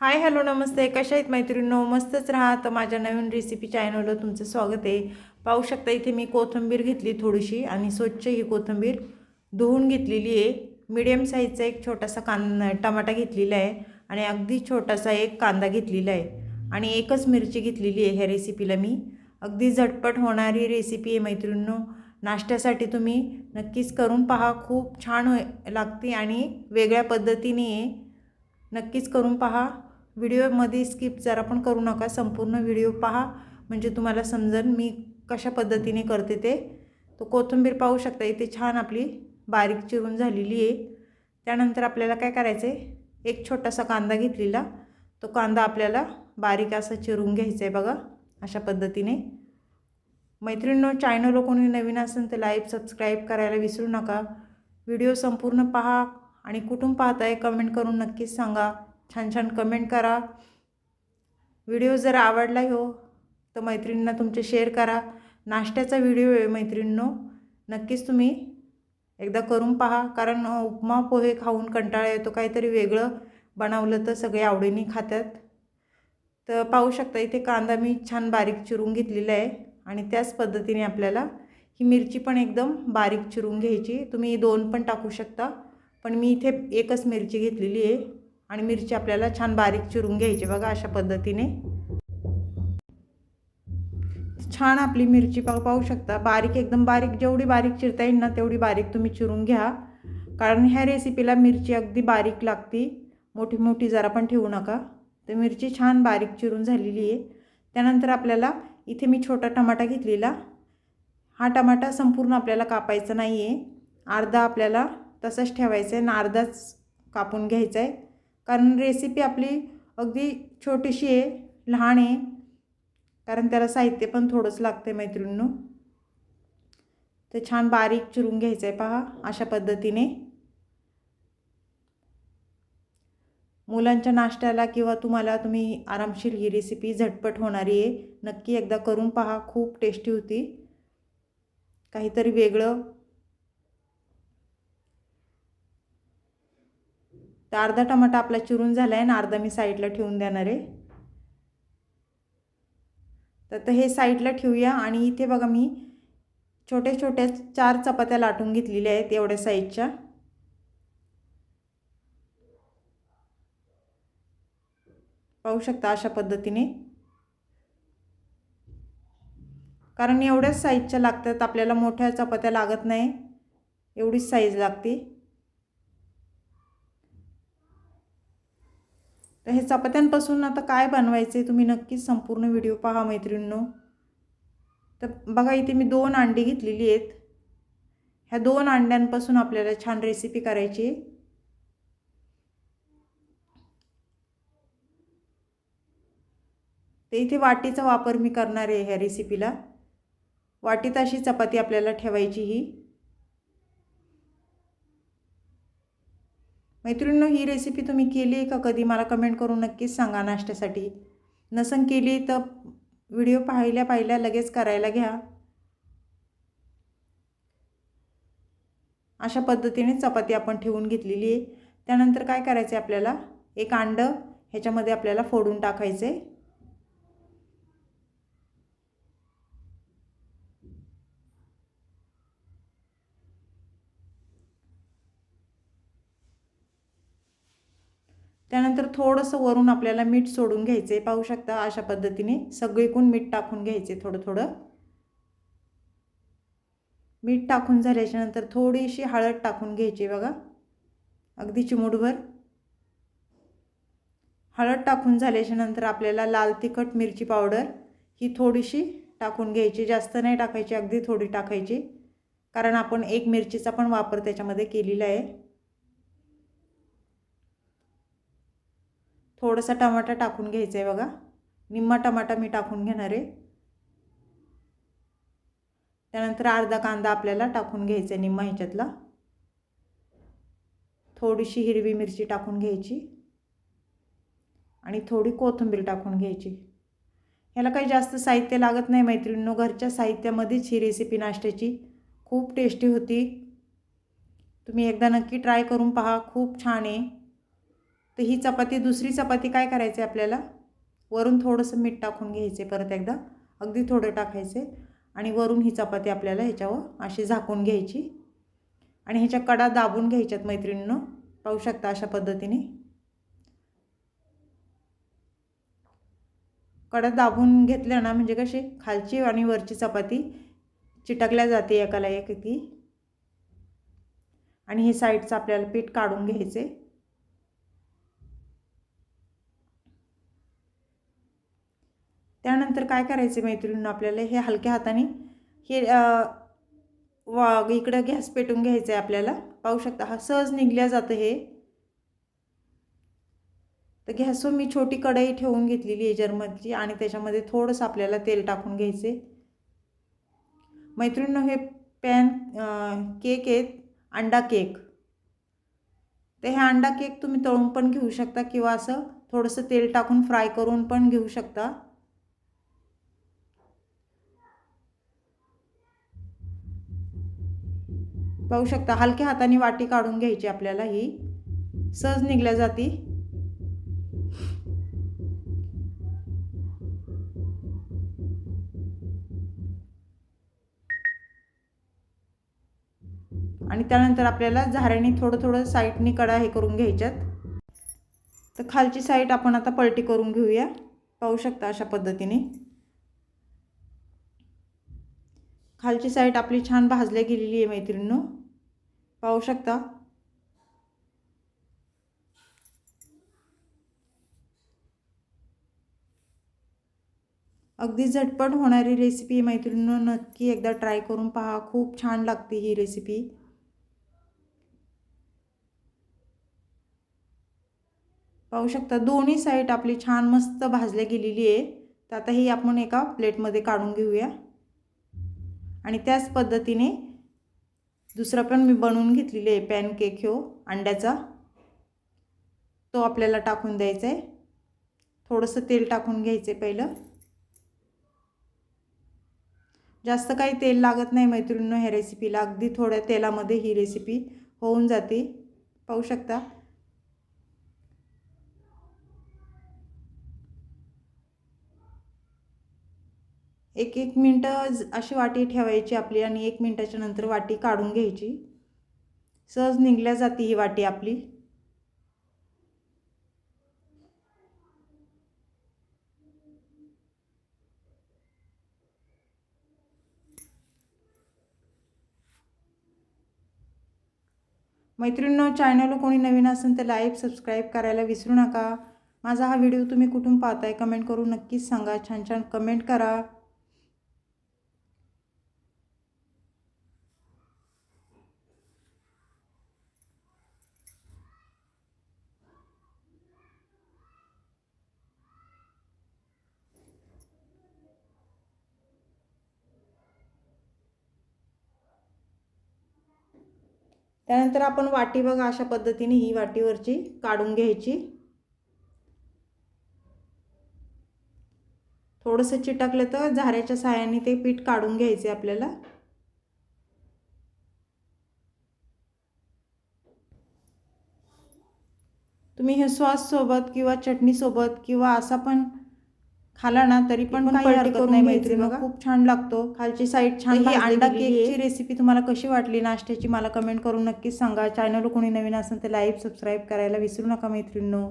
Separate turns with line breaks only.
Hi hello नमस्ते, कशा आहेत मैत्रिणींनो? मस्तच राहा. तर माझ्या नवीन रेसिपी चॅनलवर तुमचं स्वागत आहे. पाहू शकता इथे मी कोथिंबीर घेतली थोडीशी आणि स्वच्छ ही कोथिंबीर धुवून घेतलेली आहे. मीडियम साईजचा एक छोटासा टमाटा घेतलेला आहे आणि अगदी छोटासा एक कांदा घेतलेला आहे आणि एकच मिरची घेतलेली आहे. ह्या रेसिपीला मी अगदी झटपट होणारी रेसिपी आहे मैत्रिणींनो. नाश्त्यासाठी तुम्ही नक्कीच करून पहा. खूप छान लागते आणि वेगळ्या पद्धतीने आहे. नक्कीच करून पहा. व्हिडिओमध्ये स्किप जरा पण करू नका, संपूर्ण व्हिडिओ पहा म्हणजे तुम्हाला समजेल मी कशा पद्धतीने करते ते. तो कोथिंबीर पाहू शकता इथे छान आपली बारीक चिरून झालेली आहे. त्यानंतर आपल्याला काय करायचं आहे, एक छोटासा कांदा घेतलेला, तो कांदा आपल्याला बारीक असा चिरून घ्यायचा आहे बघा अशा पद्धतीने. मैत्रिणींनो, चॅनलला कोणी नवीन असेल तर लाईक सबस्क्राईब करायला विसरू नका. व्हिडिओ संपूर्ण पहा आणि कुठून पाहताय कमेंट करून नक्कीच सांगा. छान छान कमेंट करा. व्हिडिओ जर आवडला हो तर मैत्रिणींना तुमचे शेअर करा. नाश्त्याचा व्हिडिओ आहे मैत्रिणींनो, नक्कीच तुम्ही एकदा करून पहा. कारण उपमा पोहे खाऊन कंटाळा येतो, काहीतरी वेगळं बनवलं तर सगळे आवडीने खातात. तर पाहू शकता इथे कांदा मी छान बारीक चिरून घेतलेला आहे आणि त्याच पद्धतीने आपल्याला ही मिरची पण एकदम बारीक चिरून घ्यायची. तुम्ही दोन पण टाकू शकता, पण मी इथे एकच मिरची घेतलेली आहे आणि मिरची आपल्याला छान बारीक चिरून घ्यायची बघा अशा पद्धतीने. छान आपली मिरची पाहू शकता बारीक, एकदम बारीक, जेवढी बारीक चिरता येईल ना तेवढी बारीक तुम्ही चिरून घ्या. कारण ह्या रेसिपीला मिरची अगदी बारीक लागते, मोठी मोठी जरा पण ठेवू नका. तर मिरची छान बारीक चिरून झालेली आहे. त्यानंतर आपल्याला इथे मी छोटा टमाटा घेतलेला. हा टमाटा संपूर्ण आपल्याला कापायचा नाही आहे, अर्धा आपल्याला तसंच ठेवायचं आहे आणि अर्धाच कापून घ्यायचा आहे. कारण रेसिपी आपली अगदी छोटीशी आहे, लहान आहे, कारण त्याला साहित्य पण थोडंच लागते मैत्रिणींनो. तर छान बारीक चिरून घ्यायचं आहे पहा अशा पद्धतीने. मुलांच्या नाश्त्याला किंवा तुम्ही आरामशीर ही रेसिपी झटपट होणारी आहे. नक्की एकदा करून पहा, खूप टेस्टी होती, काहीतरी वेगळं. तर अर्धा टमाटा आपला चिरून झाला आहे आणि अर्धा मी साईडला ठेवून देणार आहे. तर हे साईडला ठेवूया आणि इथे बघा मी छोट्या छोट्या 4 चपात्या लाटून घेतलेल्या आहेत एवढ्या साईजच्या. पाहू शकता अशा पद्धतीने. कारण एवढ्याच साईजच्या लागतात आपल्याला, मोठ्या चपात्या लागत नाही, एवढीच साईज लागते. तर हे चपात्यांपासून आता काय बनवायचे तुम्ही नक्कीच संपूर्ण व्हिडिओ पहा मैत्रिणींनो. तर बघा इथे मी 2 अंडी घेतलेली आहेत. ह्या 2 अंड्यांपासून आपल्याला छान रेसिपी करायची. तर इथे वाटीचा वापर मी करणार आहे ह्या रेसिपीला. वाटीत अशी चपाती आपल्याला ठेवायची ही. मैत्रिणींनो, ही रेसिपी तुम्ही केली आहे का कधी? मला कमेंट करून नक्कीच सांगा नाश्त्यासाठी. नसन केली तर व्हिडिओ पाहिल्या लगेच करायला घ्या. अशा पद्धतीने चपाती आपण ठेवून घेतलेली आहे. त्यानंतर काय करायचं आहे आपल्याला, एक अंडं ह्याच्यामध्ये आपल्याला फोडून टाकायचं आहे. त्यानंतर थोडंसं वरून आपल्याला मीठ सोडून घ्यायचं आहे. पाहू शकता अशा पद्धतीने सगळीकडून मीठ टाकून घ्यायचे थोडं थोडं. मीठ टाकून झाल्याच्या नंतर थोडीशी हळद टाकून घ्यायची बघा, अगदी चिमूटभर. हळद टाकून झाल्याच्या नंतर आपल्याला लाल तिखट मिरची पावडर ही थोडीशी टाकून घ्यायची, जास्त नाही टाकायची, अगदी थोडी टाकायची, कारण आपण एक मिरचीचा पण वापर त्याच्यामध्ये केलेला आहे. थोडासा टमाटा टाकून घ्यायचा आहे बघा, निम्मा टमाटा मी टाकून घेणार आहे. त्यानंतर अर्धा कांदा आपल्याला टाकून घ्यायचा आहे निम्मा ह्याच्यातला. थोडीशी हिरवी मिरची टाकून घ्यायची आणि थोडी कोथिंबीर टाकून घ्यायची. ह्याला काही जास्त साहित्य लागत नाही मैत्रिणींनो, घरच्या साहित्यामध्येच ही रेसिपी नाश्त्याची खूप टेस्टी होती. तुम्ही एकदा नक्की ट्राय करून पहा, खूप छान आहे. तर ही चपाती, दुसरी चपाती काय करायचं आहे आपल्याला, वरून थोडंसं मीठ टाकून घ्यायचे, परत एकदा अगदी थोडं टाकायचे आणि वरून ही चपाती आपल्याला ह्याच्यावर अशी झाकून घ्यायची आणि ह्याच्या कडा दाबून घ्यायच्यात मैत्रिणींनो. पाहू शकता अशा पद्धतीने कडा दाबून घेतल्या ना, म्हणजे कशी खालची आणि वरची चपाती चिटकल्या जाते एकाला एक ती. आणि हे साईडचं आपल्याला पीठ काढून घ्यायचे. त्यानंतर काय करायचे मैत्रिणींनो, आपल्याला हे हलक्या हाताने हे इकडं गॅस पेटून घ्यायचं आहे आपल्याला. पाहू शकता हा सहज निघल्या जातं हे. तर गॅसवर मी छोटी कढई ठेवून घेतलेली आहे जर्मनची आणि त्याच्यामध्ये थोडंसं आपल्याला तेल टाकून घ्यायचे. मैत्रिणींनो हे पॅन केक आहेत, अंडा केक. तर हे अंडा केक तुम्ही तळून पण घेऊ शकता किंवा असं थोडंसं तेल टाकून फ्राय करून पण घेऊ शकता. पाहू शकता हलक्या हाताने वाटी काढून घ्यायची आपल्याला, ही सहज निघल्या जाती. आणि त्यानंतर आपल्याला झाऱ्याने थोडं थोडं साईडनी कडा हे करून घ्यायच्यात. तर खालची साईड आपण आता पलटी करून घेऊया. पाहू शकता अशा पद्धतीने खालची साईड आपली छान भाजल्या गेलेली आहे मैत्रिणींनो. पाहू शकता. अगदी झटपट होणारी रेसिपी मैत्रिणींनो, नक्की एकदा ट्राय करून पहा. खूप छान लागते ही रेसिपी. पाहू शकता दोन्ही साईड आपली छान मस्त भाजल्या गेलेली आहे. तर आता ही आपण एका प्लेटमध्ये काढून घेऊया. आणि त्याच पद्धतीने दुसरा पण मी बनवून घेतलेली आहे पॅन केक ह्यो अंड्याचा. तो आपल्याला टाकून द्यायचा आहे. थोडंसं तेल टाकून घ्यायचे पहिलं. जास्त काही तेल लागत नाही मैत्रिणींनो ह्या रेसिपीला. अगदी थोड्या तेलामध्ये ही रेसिपी होऊन जाते. पाहू शकता. एक मिनटं अशी वाटी ठेवायची आपली आणि 1 मिनिटाच्या नंतर वाटी काढून घ्यायची. सहज निघल्या जाते ही वाटी आपली. मैत्रिणींनो चॅनल कोणी नवीन असेल तर लाईक सबस्क्राईब करायला विसरू नका. माझा हा व्हिडिओ तुम्ही कुठून पाहताय कमेंट करून नक्कीच सांगा. छान छान कमेंट करा. त्यानंतर आपण वाटी बघा अशा पद्धतीने ही वाटीवरची काढून घ्यायची. थोडंसं चिटकलं तर झाऱ्याच्या साहाय्याने ते पीठ काढून घ्यायचे आपल्याला. तुम्ही हे सॉस सोबत किंवा चटणी सोबत किंवा असा पण खाला ना तरी पण काही हरकत नाही मैत्रिणी. खूप छान लागतो. खालची साईड छान. ही अंडा केकची रेसिपी तुम्हाला कशी वाटली नाश्त्याची मला कमेंट करून नक्कीच सांगा. चॅनल कोणी नवीन असेल तर लाईक सबस्क्राईब करायला विसरू नका मैत्रिणींनो.